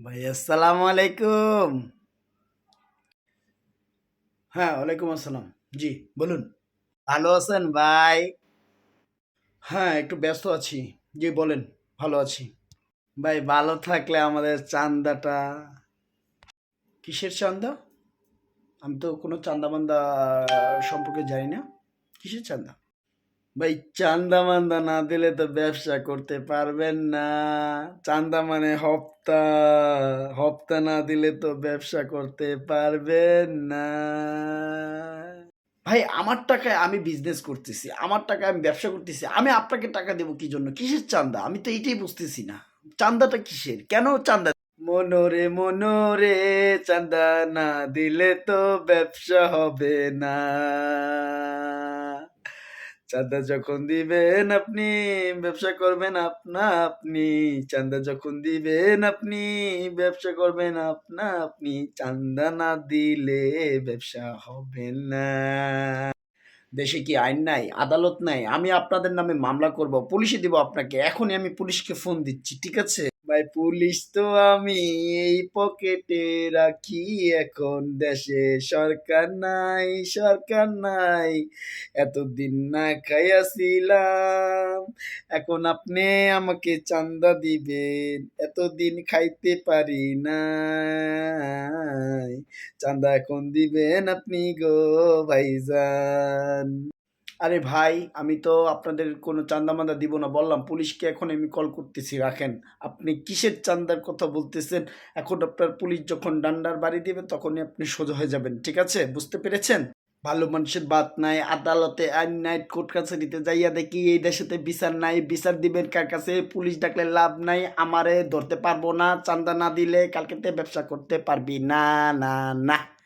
ভাই আসসালামু আলাইকুম। হ্যাঁ, ওয়ালাইকুম আসসালাম। জি, বলুন। ভালো আছেন ভাই? হ্যাঁ, একটু ব্যস্ত আছি। জি, বলেন। ভালো আছি। ভাই ভালো থাকলে আমাদের চান্দাটা কিসের চান্দা? আমি তো কোনো চান্দা-মান্দা সম্পর্কে জানি না। কিসের চান্দা? ভাই চান্দা-মান্দা না দিলে তো ব্যবসা করতে পারবেন না। চান্দা মানে হপ্তা। হপ্তা না দিলে তো ব্যবসা করতে পারবেন না। ভাই আমার টাকায় আমি বিজনেস করতেছি। আমার টাকায় আমি ব্যবসা করতেছি। আমি আপনাকে টাকা দেব কি জন্য? কিসের চান্দা? আমি তো এইটাই বুঝতেছি না। চান্দাটা কিসের? কেন চান্দা? মনোরে মনোরে চান্দা না দিলে তো ব্যবসা হবে না। চাঁদা যখন দিবেন আপনি ব্যবসা করবেন আপনা আপনি। চাঁদা যখন দিবেন আপনি ব্যবসা করবেন আপনা আপনি। চাঁদা না দিলে ব্যবসা হবে না। দেশে কি আইন নাই, আদালত নাই? আমি আপনাদের নামে মামলা করব, পুলিশে দিব আপনাকে। এখনই আমি পুলিশকে ফোন দিচ্ছি, ঠিক আছে? ভাই পুলিশ তো আমি এই পকেটে রাখি। এখন দেশে সরকার নাই, সরকার নাই। এতদিন না খাইয়াছিলাম, এখন আপনি আমাকে চান্দা দিবেন। এতদিন খাইতে পারি নাই, চান্দা এখন দিবেন আপনি গো ভাইজান। আরে ভাই, আমি তো আপনাদের কোনো চান্দা-মান্দা দিব না বললাম। পুলিশকে এখন আমি কল করতেছি, রাখেন। আপনি কিসের চান্দার কথা বলতেছেন? এখন আপনার পুলিশ যখন ডান্ডার বাড়ি দিবে তখনই আপনি সোজা হয়ে যাবেন। ঠিক আছে? বুঝতে পেরেছেন? ভালো মানুষের বাত নাই, আদালতে আইন নাই, কোর্ট কাছারিতে যাইয়া দেখি এই দেশেতে বিচার নাই। বিচার দিবেন কার কাছে? পুলিশ ডাকলে লাভ নাই। আমারে ধরতে পারবো না। চান্দা না দিলে কালকেতে ব্যবসা করতে পারবি না, না, না।